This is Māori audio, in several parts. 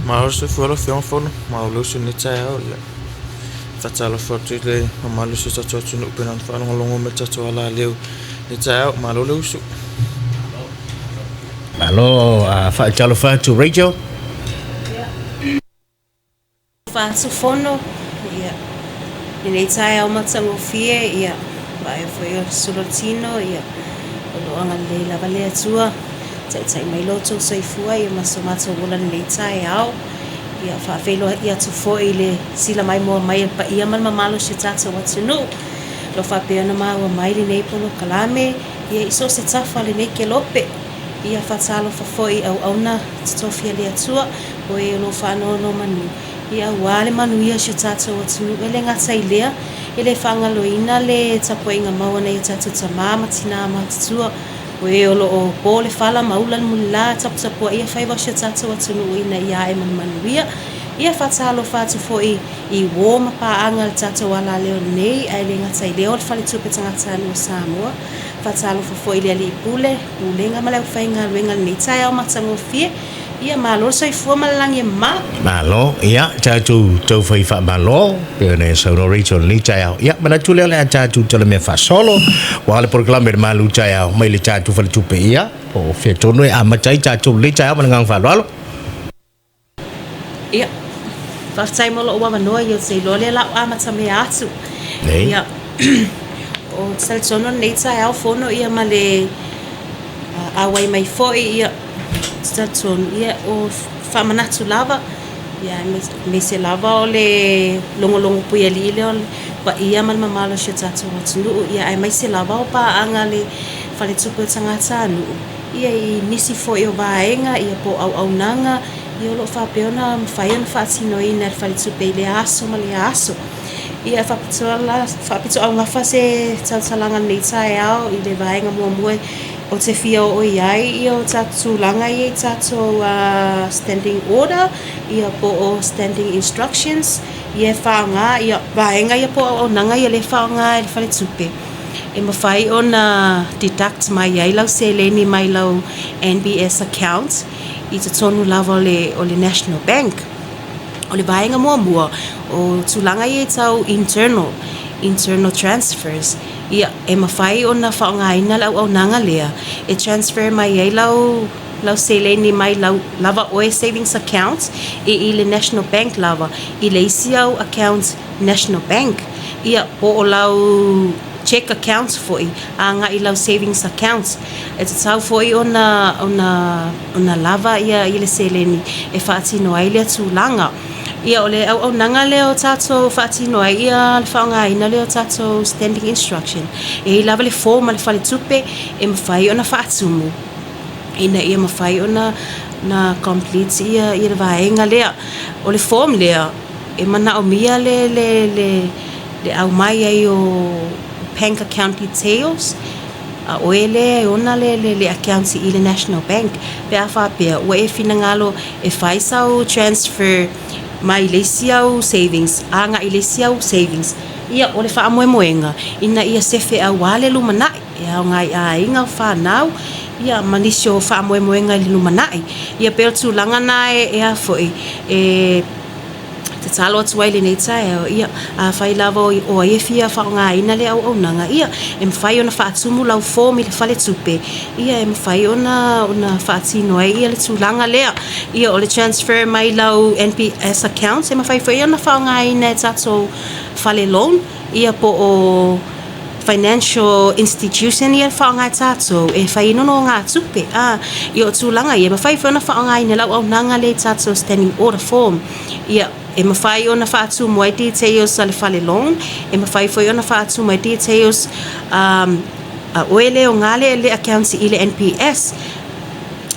Malusi fuolo fion fono, malusi ni tau le. Talofa tu le malusi tatu no penan fa longo me tatu ala leu. Ni tau malusi. Malo fa Talofa to radio. Fa su fono. Ia. Ni tau matsango fie ia. Vai foi o sulotino ia. Lo anga le la vale tua. Tai mai loto sai fua ia masomato wola ni tau. Ia fa felo ia tu foi le sila mai mo mai pa ia man mamalo se tata watu no. Lo fa pe na ma wa mai le polo kalame ia iso se tafa le ne ke lope. Ia fa talo fa foi au na tofia le atua o e lo fa no manu. Ia wale manu ia se tata watu no ele ngata ilea ele fa ngaloina le tapoinga mawana ia tata tamama tina ma tua. We olo o pole fala maulan mulla tap ia fai wa tatu watu no ina ia e manuia ia fatalo fatu foi I woma pa angal tatu wala leo nei ai le ngata leo fale tupe tangata no Samoa fatalo foi le ali pule nga mala fai ngal wengal ni tai au matsango fie ia malo sai fu malangi ma malo ia tatu to fai fa malo pe ne sono region ni tai au ia mana tu le tatu to le fa solo wale programa malu tai au mai le tatu fale tupe ia o fe tono a matai tatu le tai au mangang fa lo ia fa sai mo lo wa no ia sei lo le la a matame atu ia o sel sono nei tai au fono ia male a wai mai foi ia staton ia o famanatu lava ia me se lava o le longo puia lile o pa ia mal mamalo se tatu watu ia ai mai se lava o pa anga le fale tupu tangata nu ia I nisi foi o vaenga ia po au nanga ia lo fa peona fai na fatino ina fale tupu le aso male aso ia fa pito au ngafa se tsalanga nei tai au I le vaenga mo o te fia o iai I o tatu langa I tatu standing order ia po o standing instructions ia whaanga ia vaenga ia po o nanga ia le whaanga I whare tupe e mawhai o na deduct mai iai lau se leni mai lau NBS account I te tonu lava o le National Bank o le vaenga mua o tulanga ia tau internal transfers ia e mawhai o na whaongaina lau au nanga lea e transfer mai ei lau seleni mai lava oe savings account I le National Bank lava I le isi au account National Bank ia po o lau check accounts foi anga I lau savings accounts e te tau foi o na lava ia I le seleni e whaatino ai lea tūlanga ia ole au nanga leo tato fatino ia fanga ina leo tato standing instruction e lava le form le fale tupe e mafai ona fatumu ina ia mafai ona na complete ia le vaenga lea o le form lea e mana o mia le au mai ai o bank account details o ele ona le account I le National Bank pe afa pe o e finangalo e fai sau transfer mai lesiau savings anga ilesiau savings ia ole fa moenga ina ia sefe a wale lumana ia ngai a inga fa now ia manisio fa moenga lumana ia per tu langa na e a foi e te talo atu ai le nei tai ia a fai lava o ia fia fa ngai ina le au nanga ia e mfai ona fa atumu lau form le fale tupe ia e mfai ona fa atino ai ia le tulanga lea ia o le transfer mai lau NPS account e mfai foi ona fa ngai ina tato fale loan ia po o financial institution ia fa ngai tato e fai no nga tupe ia o tulanga ia mfai foi ona fa ngai ina lau au nanga le tato standing order form ia e mawhai ona whaatu moe details ale whale loan e mawhai foi ona whaatu moe details oele o ngale le accounts I le NPS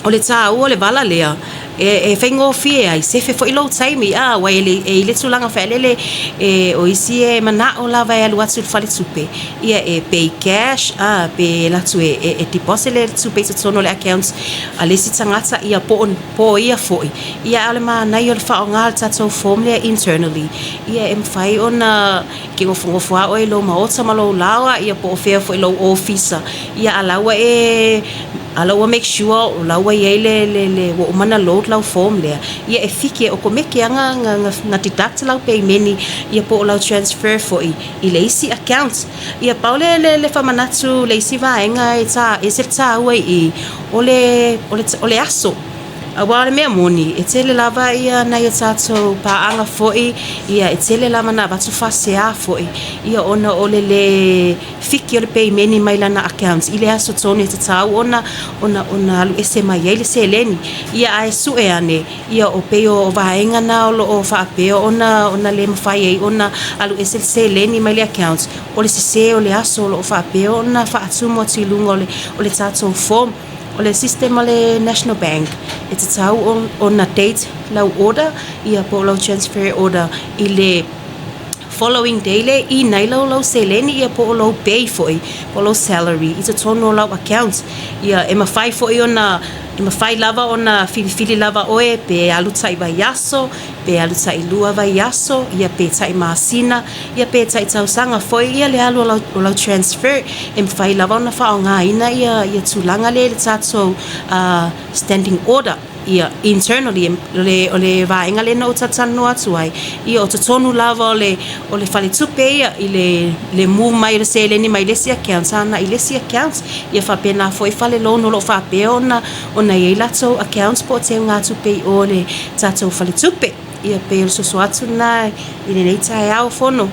o le tā ua le wala lea e whaingo fie ai se foi lo taimi wa e le tulanga whaelele o isi e mana o lava e alu atu whale tupe ia e pay cash pe latu e deposit le tupe se tono le accounts a le si tangata ia po ia foi ia ale ma nai o le whaonga tato form le internally ia e mwhai ona ke ngofungofua o e lo maota malo lawa ia po o fea foi lo officer ia alawa ala wa make sure o la wa le o mana load la form le ia e fiki o ko meke nga deduct la payment ia po la transfer for i le isi accounts ia paule le famanatu le isi vaenga e se ta wa i ole aso awale me moni e tele lava ia na ia tato pa anga foi ia e tele lava na batu fasea foi ia ona ole le fiki ole payment mai lana accounts ile aso tone te tau ona alu ese mai ele seleni ia ai su e ane ia o peo vaenga na o fa peo ona le mafai ai ona alu ese seleni mai le accounts ole se ole aso o fa peo ona fa atumo tilungo ole tato form ole system ole National Bank it's a tau on a date lau order ia po lau transfer order ile following day le I nei lau seleni ia po lau pay foi po lau salary it's a tono lau accounts ia e mafai foi ona e mafai lava ona fili lava oe pe alu tai vai yaso pe alu tai lua vai yaso ia pe tai masina ia pe tai tau sanga foi ia le alu lau transfer e mafai lava ona fa nga ina ia tulanga le tatso standing order ia internally ole vaenga le no tatano atuai ia o tonu lava ole fale tupe ia le mu mai le seleni mai le si accounts ana ile si accounts ia fa pena foi fale lono lo fa pe ona ia lato accounts po te nga tupe ole tato fale tupe ia pe so atu na ile nei tai au fono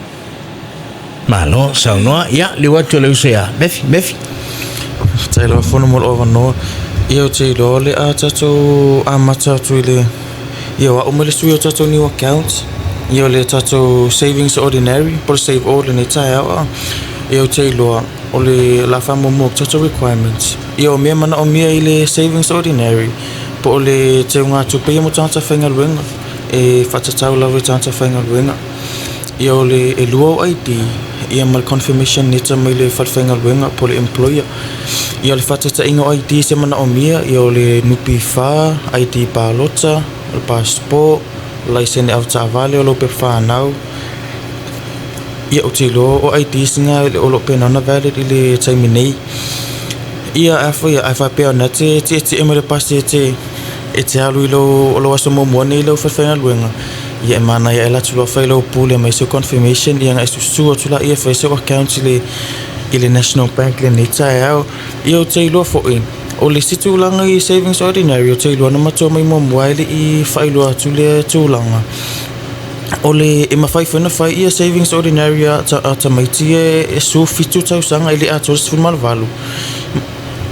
malo sa no ia le watu le usia mefi tai lo fono mo over no ia te lo le a tato a mata tu le ia wa umele su ia tato new account ia le tato savings ordinary por save all le tai au ia te lo ole la famo mo tato requirements ia me mana o mia ile savings ordinary po le te nga tu pe mo tanta fenga luenga e fatatau la tanta fenga luenga ia ole e luo ID ia mal confirmation ni tama ile falfenga luenga po le employer ia le fatata ingo ID se mana o mia ia ole nupi fa ID palota le passport license auta vale lo pe fa now ia utilo o ID singa o lo pe na valid ile time nei ia afa pe na te emere passe te alu lo aso mo mo nei lo falfenga luenga ia mana ia la tulo fa lo pule mai so confirmation ia ngai su tula ia fa so account ile National Bank le nita ia te lo fo in o le situ langa I savings ordinary te lo na mato mai mo mobile I fa lo atule tulanga o le e mafai fona fa ia savings ordinary ta mai tie e su fitu tau sanga ile atos fu mal valu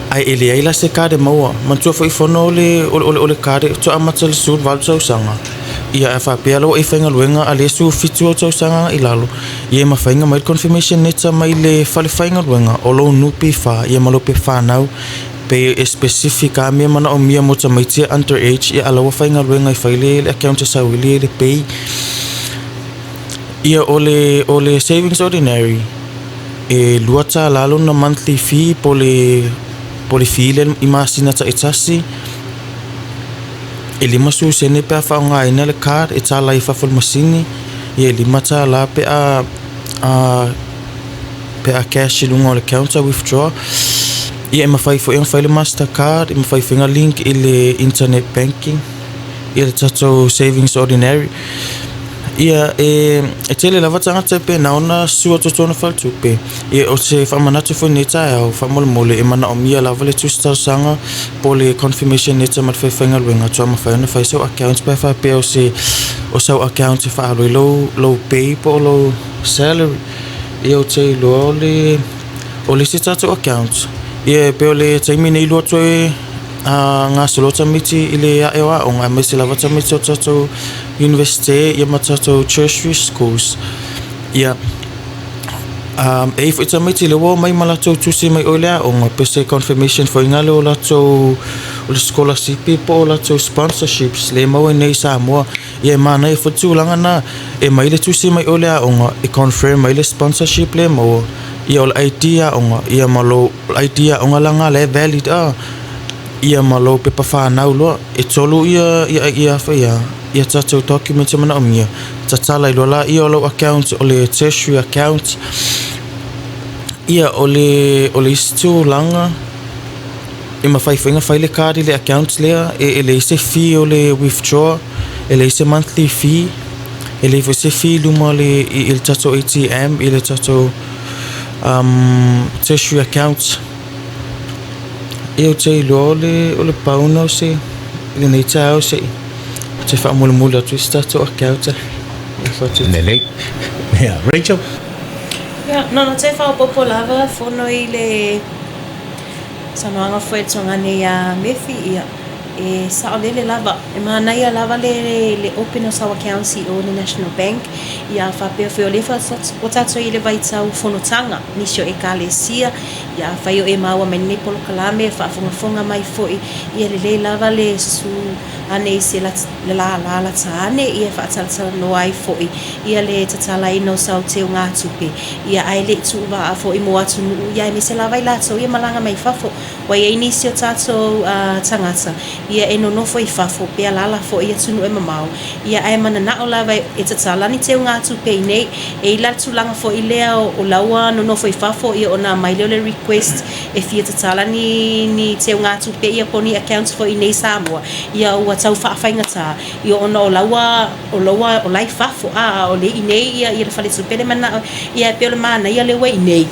ai ele ai la se kade maua man tu foi fono ole kade to amatal sur val tau sanga ia fa pelo e fenga luenga ale su fitu tau sanga ilalo ia mafainga mai confirmation neta mai le falfainga luenga o lo nupi fa ia malo pe fa now pe specifica me mana o mia mo mai tia underage ia alo fainga luenga I faile le account sa wili le pay ia ole savings ordinary e luata lalo na monthly fee pole file imasina ta itasi e lima su sene pe fa nga ina le card e ta lai fa fol masini e lima ta la pe a cash lungo le counter withdraw e ma fai fo le Mastercard e ma fai finga link ile internet banking e tato savings ordinary ia e tele la vata ngata pe na ona su to tona fal tu pe e o se fa manatu fo neta o fa mol mole e mana o mia la vale tu star sanga pole confirmation neta mat fa finga wenga to ma fa na fa so accounts pa fa pe o so account fa lo pay po lo salary e o te lo le sita to account e pe o le te mini lo to nga solo tamiti ile ya ewa onga mesela vata mito to university ya matato tertiary schools ya if it's a miti le wo mai malato tu si mai olea onga pese confirmation for ngalo la to scholarship people la to sponsorships le mo nei Samoa ya mana e futu langa na e mai le tu si mai olea onga e confirm mai le sponsorship le mo ya ol idea onga ya malo idea onga langa le valid ia malo pe pa fa na ulo e tolu ia fa ia tato documents mana omia tatala ilo la ia lo account ole treasury account ia ole stu langa ma fai le card le accounts le le se fee o le withdraw le se monthly fee le se fee luma le il tato ATM le tato treasury accounts te lo le pauno se le nei tau se te fa mulu tu tato account Nele. Yeah, Rachel. Yeah, no te fa popo lava fono i le sanoanga foi tongane ya mefi ia e sa le lava e mana ia lava le open of our account o the National Bank ia fa pe foi le fa potato ile vai tau fono tanga nisio e kalesia ia fa yo e maua meni polo kalame fa fonga mai foi ia le lava le su ane se la tsane ia fa tsa no ai foi ia le tatala ino sa te nga tupe ia ai le tu va foi mo atu ia me se lava ila so ia malanga mai fafo wa ia inisio tato tangata ia e no foi fafo pe ala fo ia tunu e mamau ia ai mana na o lava e tatala ni te nga tupe nei e ila tu langa fo ilea o lawa no foi fafo ia ona mai le request e fia tatala ni te nga tupe ia poni account fo nei Samoa ia o tau fa ngata ia ona o lawa o lai fafo o le nei ia le fale tupe le mana ia pe le mana ia le wei nei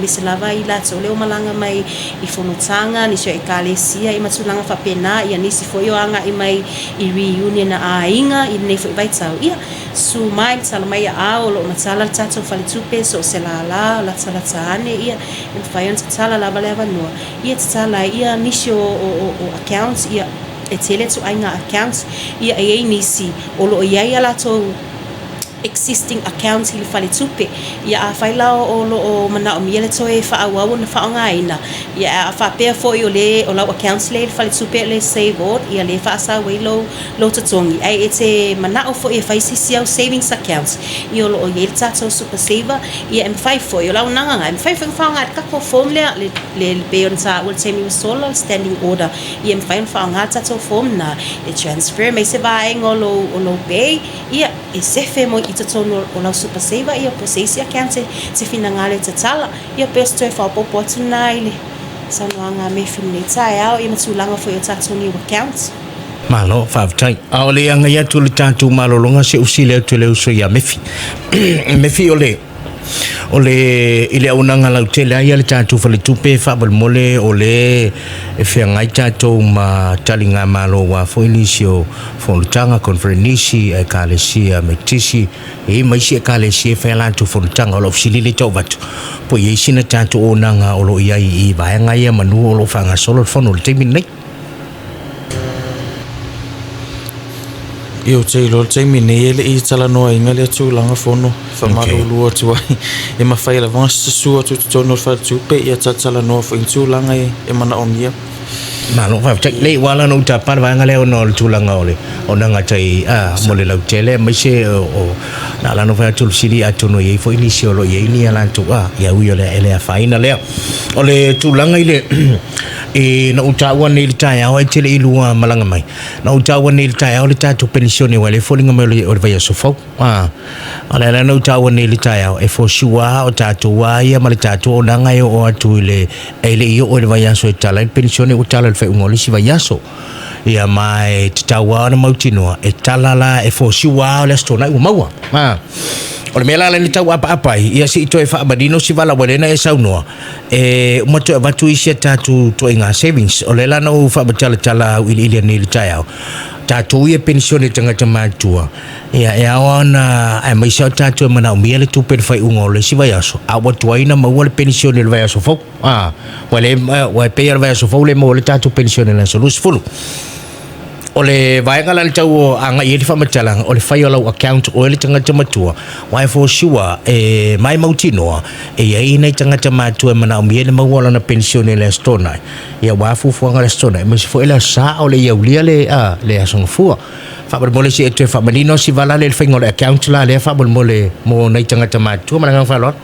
me se lava ila so le o malanga mai I fonotanga ni so e kalesia I matulanga fa pena ia nisi foi o anga I mai I reunion na ainga I nei foi vai tau ia su mai tala mai a o lo na tala tato fale tupe so se la tala tane ia en fai on tala la vale no ia tala ia nisi o accounts ia e tele tu ainga accounts ia e nisi o lo ia la to existing accounts ili fale tupe ia a faila o lo o mana o miele to e fa awa na fa nga ina ia a fa pe fo yo le o lo accounts le fale tupe le save out ia le fa sa we lo tatongi ai ete mana o fo e fa CCL savings accounts ia lo o ye tato super saver ia M5 fo yo la nga M5 fa nga ka ko form le pe on sa will say me solo standing order ia M5 fa nga tato form na e transfer me se vai ngolo o lo pay ia e se fe mo I tono o la super saver ia po se account se finangale tatala ia pesto e fa popo tunaile sanoanga me finita ia matulanga fo ia tatoni account Malo faftai ole anga ia tu le tatu malolonga se usile tu le uso ia mefi ole ile unanga la tele ia le tatu fa le tupe fa bol mole ole e fe ngai tatu ma talinga malo wa fo inisio fo tanga conferenisi e kalesia metisi e mai si kalesia fe la tu fo tanga lo silile to vatu po ye sina tatu onanga olo ia I va ngai ia manu olo fa nga solo fo no te minai Io te mine ele I tala noa inga le tu langa fono fa malulu tu ai e ma fai la vans su tu tono fa tu pe ia tala noa fo tu langa e mana omia Malo fa check le wala no ta par va ngale no tu langa ole onanga tai mole la tele mai se o na la no fa tu siri atono ye fo inisio lo ye ni ala tu ya u yo le ele fa ina le ole tu langa ile e na utawa ni taya o tele ilua malanga mai na utawa ni taya o le tatu pensione wale fo linga mai o vai so fo ala na utawa ni taya e fo shua o tatu wa ya mal tatu o nanga yo o atu ile ele yo o vai so tala pensione o tala fe ngoli si vai so ia mai tatawa na mautinoa e talala e fo shua o le stona u maua ole mela le tau apa ia si to e fa badino si vala bolena e saunoa e moto vatu isi tatu to inga savings ole la no fa batala ili ni taya tatu ia pensione tanga tamatua ia e ona ai mai sa tatu mana miele tu per fai ungole si vai aso a watu ina ma wale pensione le vai aso fo wale wa pe vai aso fo le mo le tatu pensione la solus fulu ole vai ngala le tau anga ye fa matala ole fai ola account ole tanga tamatua wai for sure e mai mautino e ye ina tanga tamatua mana miele ma wala na pensione le stona ia wa fu ngala stona me fo ela sa ole ia ulia le asong fu fa bol mole si e fa malino si vala le fai ngala account la le fa bol mole mo na tanga tamatua mana fa lo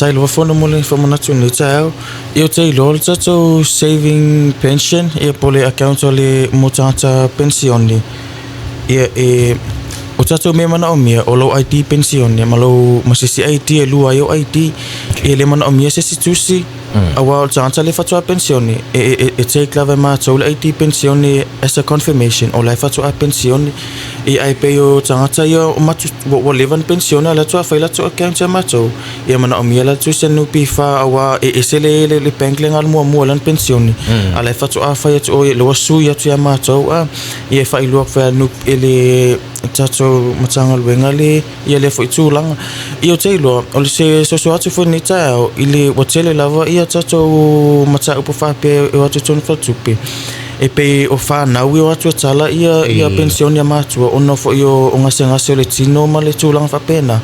tai lo fono mole fa mana tu ni tau io te lo tato saving pension e pole account ole motata pensione e o tato me mana o mia o lo IT pensione ma lo masisi IT e lu ayo IT e le mana o mia se situsi awa o tangata le fatua pensione e take lava mātou le IT pensione as a confirmation o lai fatua pensione e ai pe o tangata ia o matu o levan pensione ala tua faila tua account ya mātou ia mana o mia la tu se nupi fa awa e se le bank le ngal mua lan pensione ala fatua fa ia o lo su ia tu ya mātou a ia fa iluak fa nup ele tato matanga luenga le ia le fo itulanga ia te lo o le se so atu fo ni tao ile wotele lava ia tato mata upo fa pe o atu tonu fa tupe e pe o fa na wi o atu tala ia pension ya matu ono fo io o ngase le tino ma le tulanga fa pena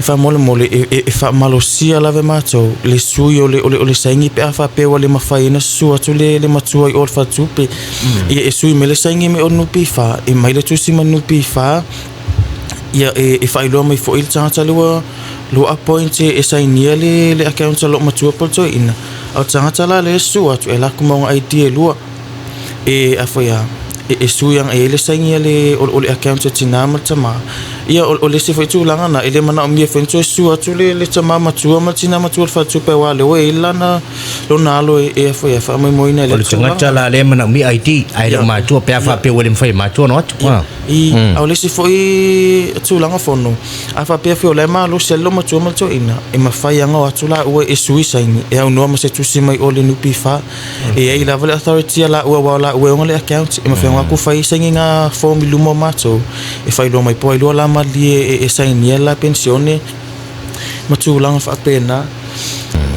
fa mole e fa malosia lave mato le sui o le saingi pe fa pe wale mafaina su atu le matua i ol fa tupe e sui me le saingi me onu pi fa e mai le tusi manu pi fa ia e fa ilo mai fo il tanga lo appoint e sainia le account lo matua porto ina au tanga la le su atu e la kuma idea lo e afoya e sui yang e le saingi le o le account tina matama ia o le se faitu langa na ele mana o mia fenso su atu le tama matua matina matua fa tupe wa le we lana lo na lo e fa mai moina le tanga la le mana mi IT ai le matua pe fa pe wele fai matua no i au le se foi tu langa fono a fa pe fo le ma lo se lo matua matua ina e ma fai anga atu la o e sui saingi e au no ma se tu si mai o le nupi fa e ai la vale authority la o la o le account e ma fa ku fai saingi nga form lumo mato e fai lo mai poi lo la e saini la pensione matulanga fa pena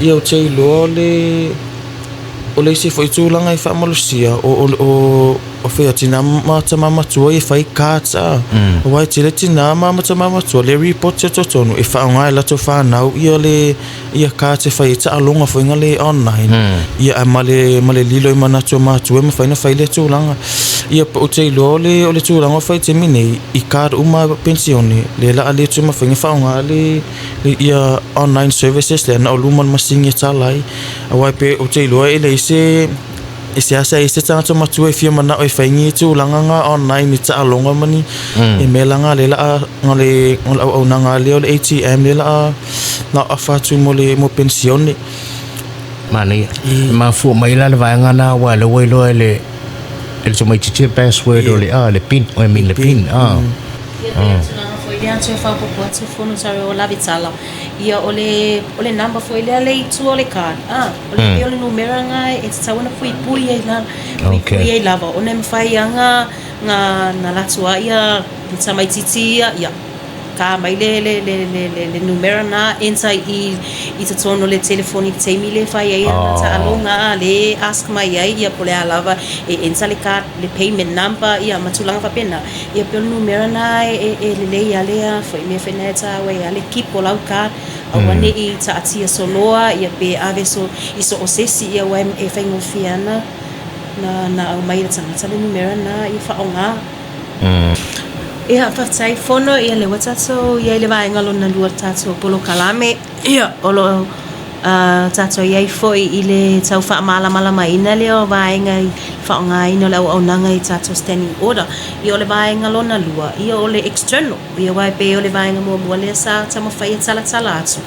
ia o tei lo le se foi tulanga e fa molusia o fe atina mama tua e fai kata o vai tele tina mama tua le report to tonu e fa nga la to fa na ia kata fai ta longa foi nga le online ia male lilo i mana to ma tua me fai na fai le tulanga ia o tei lo le tulanga fai te mine i kad uma pensione le la ale to ma fai fa nga le ia online services le na luman masingi talai a vai pe o tei lo ele se asa ese tanga to matua e fia mana o faingi tu langa nga online ni ta longa mani e melanga le la ngale o nanga le ATM le la na afa tu mo pensione mani ma fu mai la va nga na wa le we lo le so mai chiche password o le pin o mi le pin ia tse fa po tu fono sa o la vitala ia ole number foi le tu ole card ole numero nga e tsa wana foi pui ai la pui ai lava ona me fai nga na la tua ia tsa mai titi ia ka mai le numero na inside i tsa tono le telefoni te mi le fai ai na tsa alonga le ask mai ai ia pole alava e inside le card le payment number ia matulanga fa pena ia pe numero na le ia le foi me feneta we ale kipo lau card awane i tsa atia soloa ia pe aveso iso osesi ia wa e fai ngofiana na mai tsa le numero na i fa onga ia fatai fono ia le watato ia le vai ngalo na lua tato polo kalame ia olo tato ia foi ile tau fa mala mai na le vai ngai fa ngai no la o nanga i tato standing order ia le vai ngalo na lua ia ole external ia vai pe ole vai ngamo mo le sa tama fai tala atu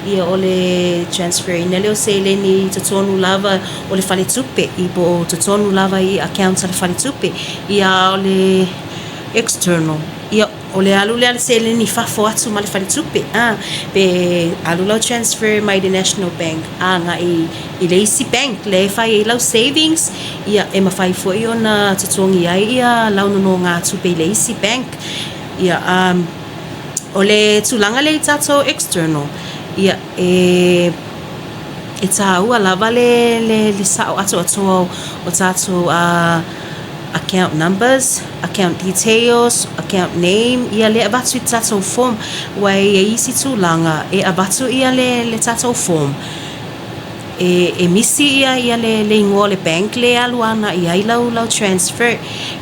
ia ole transfer na le o se le ni totonu lava ole fale tupe i bo totonu lava i account sa fale tupe ia ole external ia ole alu le sele ni fa fo atu male fale tupe pe alu lo transfer my the national bank nga i lazy bank le fa i lo savings ia e ma fai fo i ona tutongi ia la no nga tupe lazy bank ia ole tulanga le tato external ia eta ua lava le sa atu o tato account numbers, account details, account name, ia le abatu tato form, wai e isi tulanga, e abatu ia le tato form. E misi ia le ingo le bank le aluana, ia lau transfer,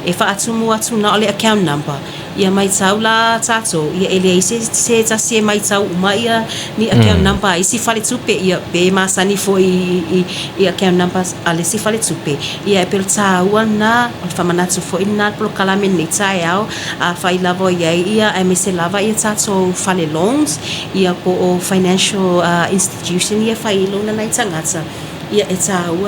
e fa atu mu atu na le account number. ia mai tau la tato ia ele se tasi mai tau uma ia ni account number isi fale tupe ia be masani fo i account number ale si fale tupe ia pel tau na famanatu fo ina pro kalame ni taiao a fai lavo ia ai me se lava ia tato fale loans ia po financial institution ia fai lona nai tangata ia tau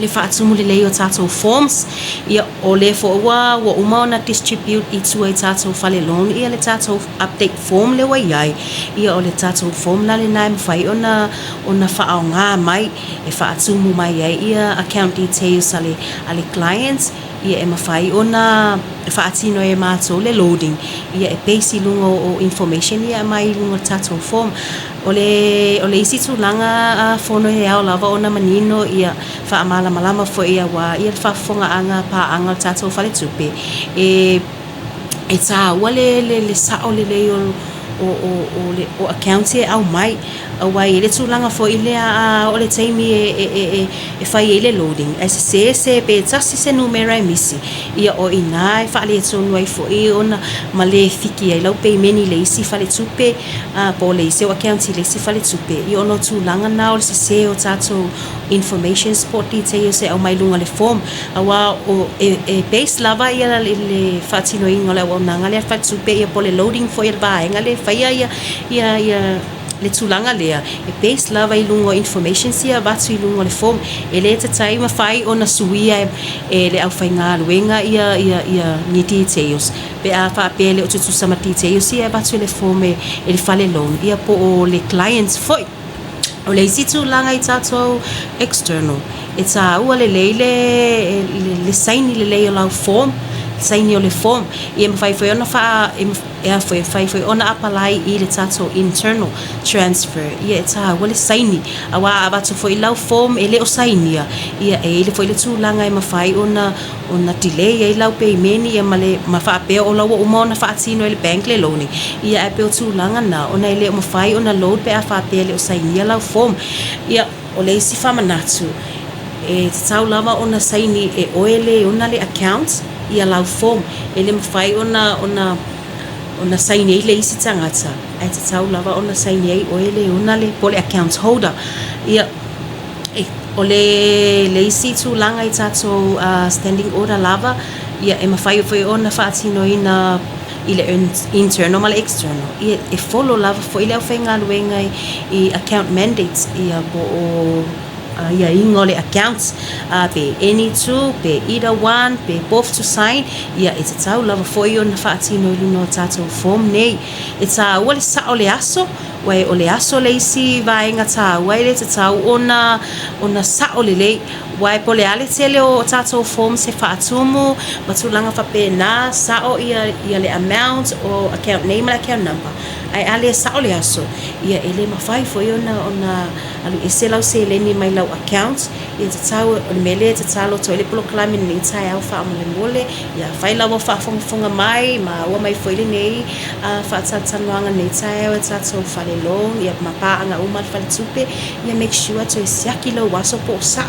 le faatumu le leo tato forms ia o le fo wa uma na distribute i tu ai tato fale loan ia le tato update form le wai ai ia o le tato form la le nai fai ona faaonga mai e faatumu mai ai ia account details ale clients ia e mafai ona faatino e mato le loading ia e pesi lungo o information ia mai lungo tato form ole isi tu langa fono e au lava ona manino ia fa malama fo ia wa ia fa fonga anga pa anga tato fale tupe e ta wale le sa ole le o account e au mai wa ele tu langa fo ile ole taimi e fa ile loading as se pe tasi se numero e misi ia o ina fa le tonu ai fo e ona male fiki ai lau pe meni le isi fa le tupe po le se o account le isi fa le tupe i ono tu langa na o se o tato information sport details e au mai lunga le form awa o e base lava ia le fatino ingola o nanga le fa tupe ia po le loading fo ia ba ngale fa ia le tulanga lea e base lava i lungo information sia batu i lungo le form e le tatai mawhai o na suia e le au whainga luenga ia ni details pe a wha pele o tutu sama details ia batu le form e le fale loan ia po o le clients foi o le isi tulanga i tato external e ta ua le saini le leio lau form saini o le form ia mawhai foi ona wha foi ona apalai i le tato internal transfer ia ta wale saini awa abatu foi lau form ele o sainia ia ele foi le tulanga e mawhai ona delay e lau payment ia mafa pe o lau uma ona faatino ele bank le loan ia e pe o tulanga na ona ele o mawhai ona load pe a fa pe ele o sainia lau form ia o le isi famanatu e tau lava ona saini e oele ona le accounts ia lau form ele mawhai ona saini ai le isi tangata ai te tau lava ona saini ai o ele ona le pole account holder ia o le isi tulanga i tato standing order lava ia e mawhai foi ona faatino ina i le internal ma le external ia e follow lava foi le au whainga luenga i account mandates ia po o ia ingole accounts pe any two pe either one pe both to sign ia e tau lava foi ona faatino luno tato form nei e ta wale sa ole aso wai ole aso le isi vaenga ta wai le tau ona sa ole le wai pole ale tele o tato form se faatumu matulanga fa pe na sa o ia le amount o account name and account number ai ale sa ole aso ia ele mafai foi ona alu esela se le ni mai lau accounts ia tau o mele talo to le polo klami ni tai au fa amole mole ia fai lau fa fonga mai ma wa mai foi le nei fa tsanwanga nei tai o tato fa le long ia mapa anga uma fa le tupe ia make sure to siaki lo waso po sa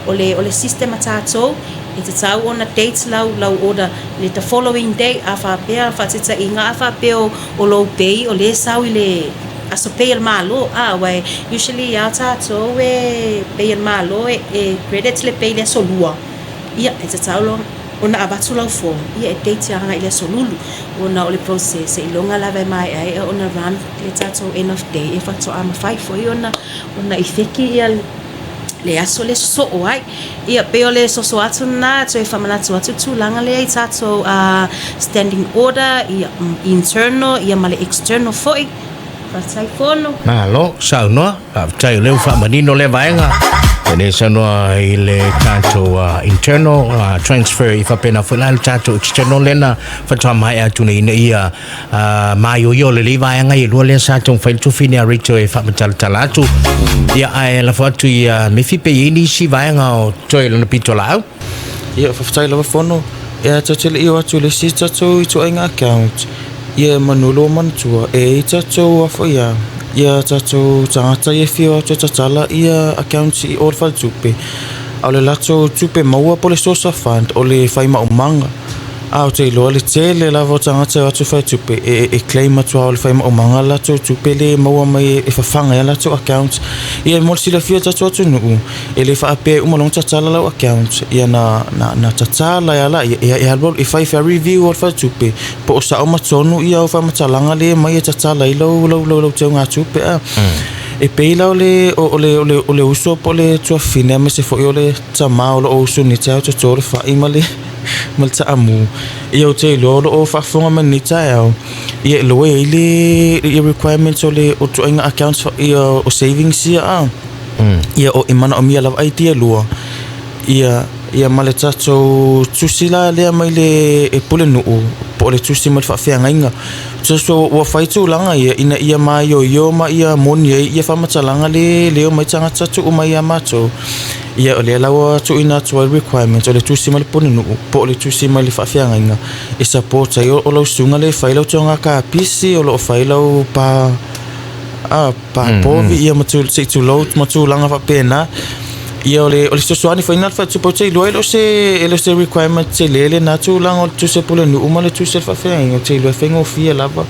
ole system atato e te tau ona dates lau order le the following day afa pea fa tita inga afa peo o lo pay o le sau le aso pay el malo wai usually ya tato we pay el malo e credit le pay le solua ia e te tau lo ona abatu lau form ia e date ya hanga ile solulu ona ole process e longa lava mai ai ona run le tato end of day e fa to ama 5 foi ona ifeki ia le aso le so ai ia pe ole so atu na to e famana atu tulanga le ai tato standing order ia internal ia male external foi fatai fono malo sao no tai le fa manino le vaenga ene sano ile tato internal transfer ifa pena fula tato external lena fa tama ya tuni ia mayo yo le vaenga i le sa tong fa tu fini rito e fa talatu ia ai la foto ia me fi pe ini si vaenga o toi le pitolau ia fa fatai la fono ia tele i watu le si tato i tu ainga account ia manulo mantua e tato afa ia tato tangata ia fio tatala ia account si orfal tupe au le lato tupe maua pole sosa fund o le fai maumanga au te loa le tele la vo tangata atu fai tupe e claim atu au le fai o manga la tupe le maua mai e whawhanga la tu account ia mo sila fia tatu atu nuu e le wha ape umalong tatala lau account ia na tatala ia la ia albol e fai review o fai tupe po o sa o matonu ia o fai matalanga le mai e tatala i lau teo ngā tupe e pei lau le uso po le tua fine me se fo i o le tamao lo uso ni teo tatore fai ma le malta amu ia o te lolo o whafonga manita au ia loe i requirements o le o tuainga accounts ia o savings ia o imana o mia lava idea lua ia male tato tusila lea mai le e pule nuu po le tusi mal whawhianga inga so wa whaitu langa ia mai yo ma ia moni ia whamatalanga leo mai tanga tatu o mai amato ia o le lawa tu ina tu requirements o le tusi mal pone no po le tusi mal whawhianga inga e support ai o lo sunga le whailo tonga ka pisi o lo whailo pa povi ia matu se tu lo matu langa fa pena ia o le sosuani final fa tu pote lo se requirement se le na tu langa o tu se pole no uma le tu se whawhianga o te lo whengo fia lava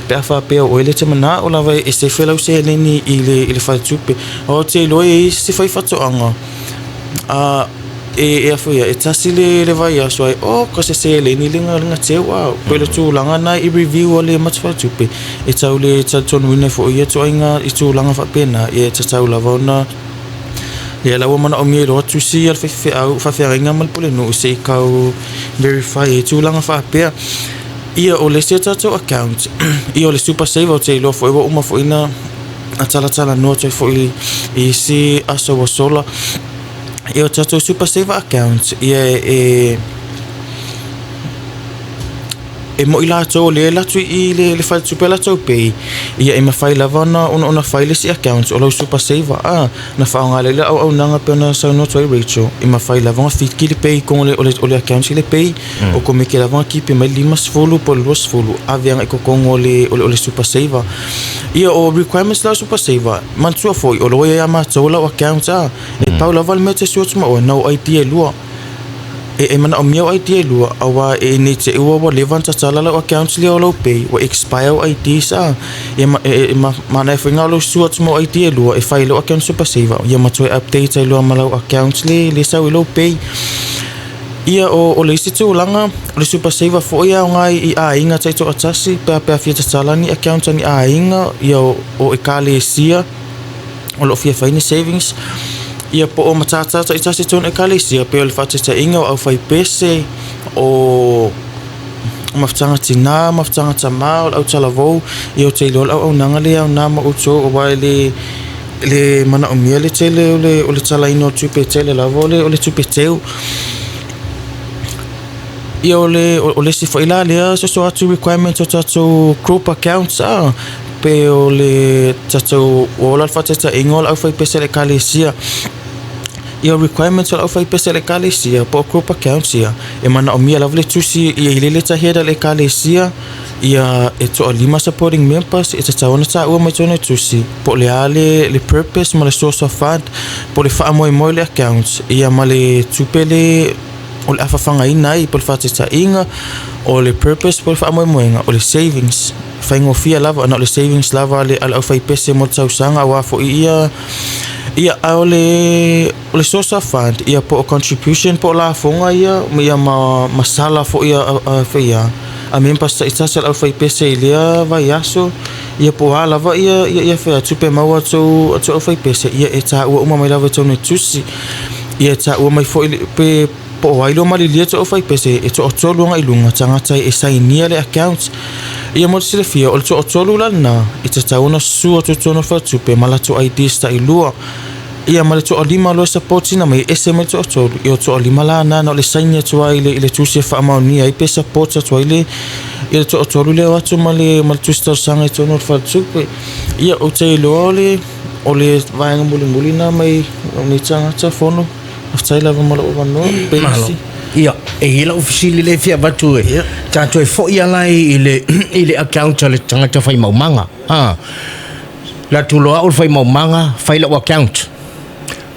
pe afa pe o ele te mana o lava e se whelau se leni i le whaitupe o te lo e se whai whatoanga e afuia e tasi le vai aso ai ko se leni linga te wow pelo tu langa na i review o le matu whaitupe e tau le tonu ina fo ia tu ainga i tu langa whapena e tau lava ona ia la mana o mi lo tu si al fe au fa fe ringa mal pole no se kau verify e tu langa fa pe ia o le se tatu account ia o le super save o te lo fo uma fo ina atala no te fo i si aso o sola ia o tatu super save account ia e mo ila to le la tu i le file super la to pay ia e ma file lava na ona file si account o lo super save na fa ngale le au nanga pena sa no to Rachel e ma file lava fit ki le pay con le account le pay o come ke lava ki pe mai limas follow por los follow avia e con le super save ia o requirements la super save man tu foi o lo ia ma to la account e pa lava le mete suot ma o no idea lua e mana o mio idea lua awa e ni te ua levanta tala la accounts le lo pay o expire IDs e mana e finga lo suat mo idea lua e file o account super save ia ma to update ai lo malo accounts le sa lo pay ia o le situ langa le super save fo ia ngai i inga tai to atasi pe fia tala ni account ni inga ia o e kale sia o lo fia fine savings ia po o matata ta ita se tone kalesia pe o le fata ta inga au fai pese o maftanga tina maftanga tama au talavou ia o te lol au nanga le au nama uto o wai le mana o mia le tele o le tala ino tupe tele la vole o le tupe teu ia o le si foi la le so atu requirements o tatu group accounts pe o le tatu o la fata ta inga au fai pese le kalesia ia requirements o fai pese le kalesia po group accounts ia e mana o mia lavle tusi ia ile ta heda le kalesia ia e to lima supporting members e ta ona ta o mai tone tusi po le ale le purpose ma le source of fund po le fa mo le accounts ia ma le tupele o le afafanga ina i po le fata ta inga o le purpose po le fa mo inga o le savings faingo fia lava na le savings lava le al fai pese mo tsausanga wa fo ia au le source of fund ia po contribution po la fonga ia masala fo ia feia a members ta sel au fai pese ia vai aso ia po ala va ia fe tupe maua to au fai pese ia eta o uma mai lava tone tusi ia eta o mai fo pe po ai lo mali lia to fai pese e to lunga ilunga tanga tai e sainia le accounts ia mo se fia o to lula na ita tauna su to no fa tupe mala to ID sta ilua ia mala to lima lo support na mai SMS to ia to lima la na no le sainia to ai le tusi fa mauni ai pe support to ile ia to le watu male mal tusta sanga to no fa tupe ia o te lo le vai ngambuli na mai ni tanga ta fono aftai la mo lo no pe ia e hila ofisili le fia batu tanto e fo ia lai ile account le tanga fai maumanga la tuloa o fai maumanga fai la account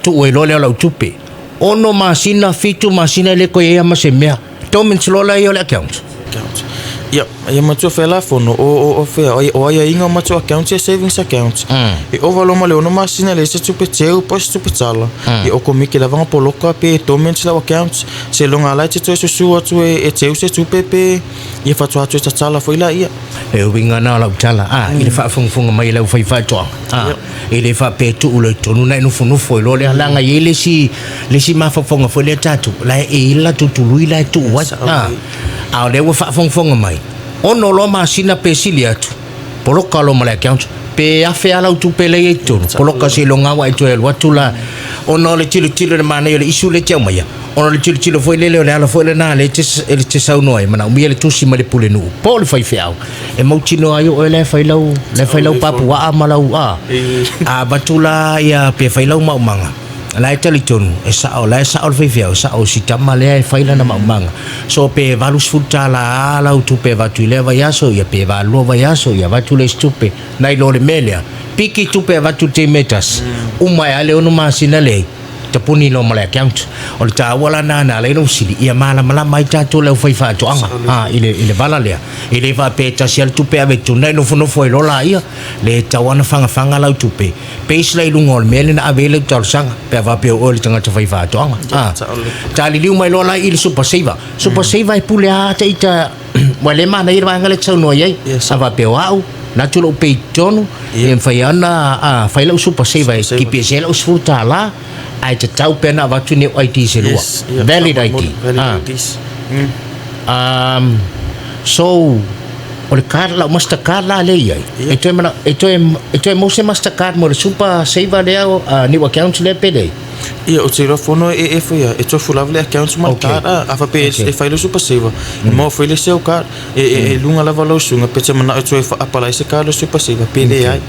tu e lo le tupe ono masina fitu masina le ko ia ma se mea Dormant lola yo le account. Ia, ia matua whela fono o whea, o ia inga matua account ia savings account. E o walo ma leo no masina le se tupe teu, po se tupe tala. E o komiki la vanga poloka pe dormant lau account. Se longa lai te toe susu atu e teu se tupe pe ia whatu atu e tatala fo ila ia. E winga na lau tala, ile whaafonga mai lau whai toa. Ile whapetu ule tonu na nufo ilo le halanga ye le si mafafonga fo le tatu. La e ila tutului la tu wat. A le wa whaafonga mai. Ono lo masina pe sili atu. Poloka lo male account. Pe afe ala utu pe le tonu. Poloka se longa wa itu el watula. Ono le tilo le mana le isu le tia mai. Ono le tilo foi le ala foi le na le te sau noi mana umi le tusi ma le pule nu. Po le fai feau. E mau tino ayo le fai lau papu wa amalau a batula ia pe fai lau mau manga. La tele tonu e sao fai feau sao si tama le fai la na mau manga. So pe valus futa la ala utu pe vatu le va yaso ia pe va lo va yaso ia vatu le stupe nai lo le melia. Piki tu pe vatu te metas. Umai ale ono masina le. Tapuni lo male account o le tawala na le no sili ia mala mai tatu le fai fa toanga ile vala le ile va pe tasial tupe ave tunai no foi lola ia le tawana fanga la tupe pe isla ilungol mele na ave le sanga pe va pe o le tanga fai fa toanga tali liu mai lola ile super saver e pule a te ita wale mana ira ngale tsau no ye ava pe au na tulo pe tonu e fai ana fai la super saver ki pe sela usfuta la ai te tau pena watu ne IT se lua. Valid IT. So, o le card la Mastercard la le iai. E toi mo se Mastercard mo le super saver le au ni account le pele. Ia o tira fono e foi e to fulava le account mal cara a fa pe e fai lo super saver. Mo foi le seu card e lunga lava lo sunga pe mana e to fa apala ese card lo super saver pele ai.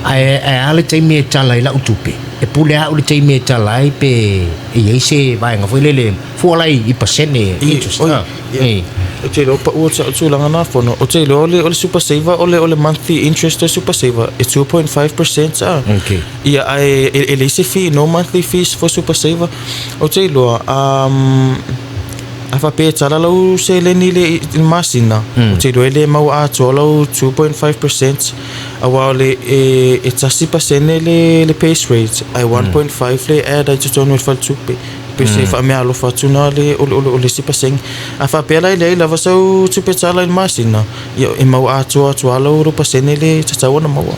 Ai ale te me tala la utupe. E pule a ule te me talai pe e se vai nga foi le fu lai I pasene interest o te lo pa o te langa na fono o te lo ole super saver ole monthly interest o super saver it's 2.5% okay ia ele se fee no monthly fees for super saver o te lo a fa pe tala lo se le ni le masina o te lo ele mau a tolo 2.5% a wale e tasi pasene le pace rate ai 1.5 le add ai tonu fal tupe pe se fa me alo fa tuna le o le si paseng a fa pe le lava so tupe tala in masina yo e mau a lo ro pasene le tsawana mau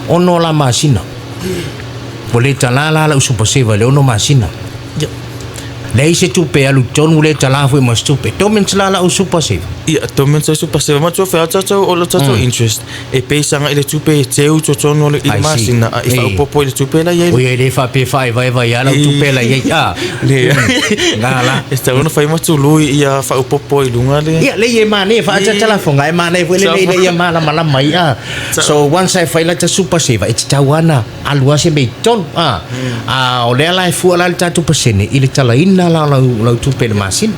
ono la masina pole tala la super saver le ono masina lei se tupe alu tonu le tala foi mas tupe tomen tala o super saver ia tomen se super saver ma tu fa tata o le tata interest e pe sanga ile tupe teu tonu le imagina e fa popo ile tupe la ye o ye le fa pe vai ala tupe la ye le ngala esta uno fa ma tu lui ia fa popo ilunga le ia le ye mane fa tata la fonga e mane foi le ye mala mai so once I file la super saver it's tawana alua se be ton o le la fu ala tatu pasene ile tala ina la tupe le masin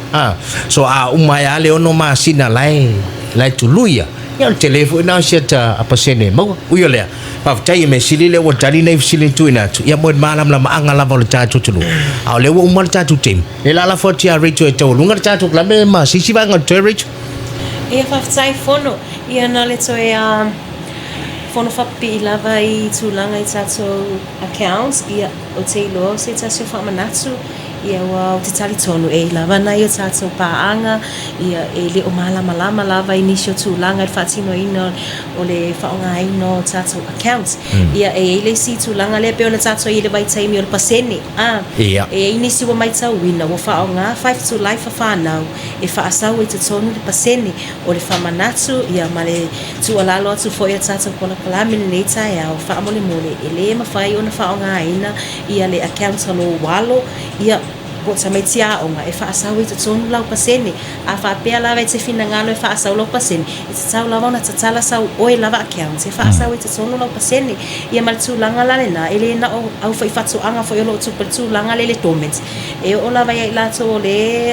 so umai ale ono masina lai tuluia ia le telefo na siata apa sene mau uyo le pa tai me silile wa tali nei silin tu ina tu ia mo malam la maanga la vol tatu tulu au le wo mal tatu tim e la foti a recho e to lunga tatu la me ma sisi va nga to recho ia fa tai fono ia na le to fono fa pi lava I tulanga I tatu accounts ia o te lo se tatu fa manatu ia wa te tali tonu lava na ia tatu paanga ia le o malama lava inisio tulanga fatino ino o le faonga ino tatu accounts ia le si tulanga le pe ona tatu ile vai taimi o le pasene ia inisio wa mai tau wina wa faonga 5 to life fa now e fa asau te tonu le pasene o le famanatu ia male tu alalo atu fo ia tatu kola minita ia o fa mole ele ma fai ona faonga ina ia le accounts lo walo ia ko sa mai tia onga e fa asau te tonu lau pasene a fa pe ala vai te fina ngalo e fa asau lau pasene e te tau lava na tatala sau oi lava accounts e fa asau te tonu lau pasene ia mal tu langa la na ele na au fa fatu anga fo yo lo tu per tu langa le torment e o lava ia la to le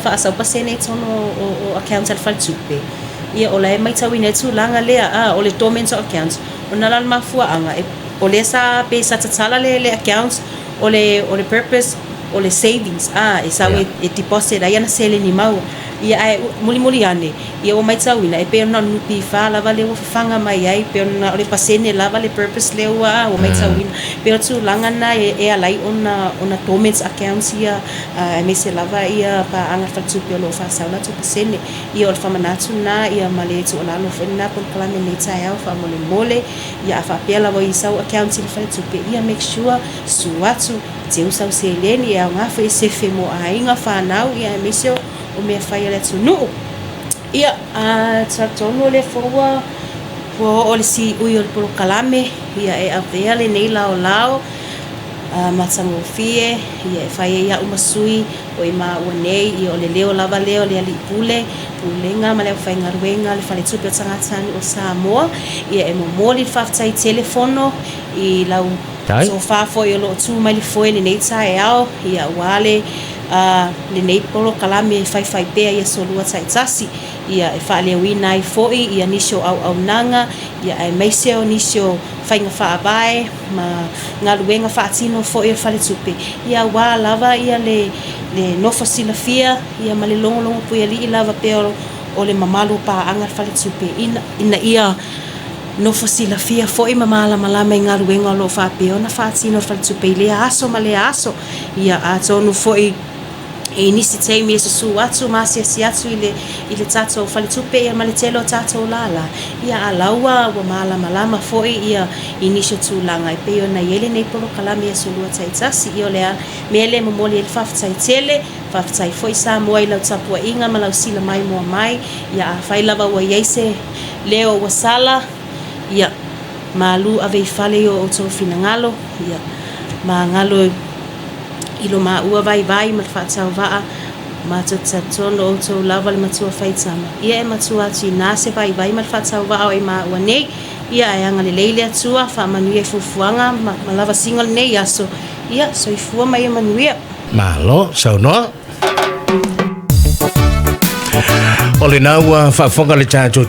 fa asau pasene tonu o accounts al fal tupe ia o la mai tau ina tu langa le o le torment accounts ona la mafua anga e o le sa pe sa tatala le accounts o le purpose o le savings e sau e deposit ai ana sele ni mau ia ai muli ane ia o mai tauina e pe ona nupi fa lava le o fanga mai ai pe ona o le pasene lava le purpose le o mai tauina pe o tu langa na e alai ona torments accounts ia me se lava ia pa anga fatu pe lo fa saula tu pasene ia o famanatu na ia male tu ona no fena por klame nei tai au fa mole ia fa pe lava i sau accounts le fatu pe ia make sure suatu te usau se leni ia nga fa se femo ainga fa nau ia me se o me fai le tunu ia tatono le foa o le si ui o le polo kalame ia e avea le nei lao matsango fie ia e fai ia umasui o i ma ua nei ia o le leo lava leo le ali pulenga ma le fai ngaruenga le fale tupe o tangatani o Samoa ia e momoli faftai telefono i lau so fafo i o lo tu mai le foe le nei tae ao ia wale le nei polo kalame fai pea ia solua taitasi ia e fale wina ai foi ia nisio au nanga ia e meiseo nisio fainga faabae ma ngaluenga faatino foi e fale tupe ia wa lava ia le nofo silafia ia ma le longo pui ali lava pe o le mamalu pa anga fale tupe ina ia nofo silafia foi mamala malama ngaluenga lo fa pe ona faatino fale tupe le aso ma le aso ia atonu foi e nisi teimi e susu atu masi atu ile tato fale tupe ia maletelo tato lala ia alaua wa malama foi ia inisho tulanga e pe ona yele nei polo kalame ia solua taitasi ia lea mele momoli el faftai tele faftai foi Samoa i lau tapua inga ma lau sila mai mua mai ia fai lava wa yeise leo wasala ia malu ave fale o to finangalo ia ma ngalo ilo ma ua vai ma fatau va ma tatono o to lava le matua faitama ia e matua ti nase vai ma fatau va o ma ua nei ia e anga le leile atua fa manuia fufuanga ma lava single nei aso ia so i fua mai manuia malo so no ole na ua fa fonga le cha cho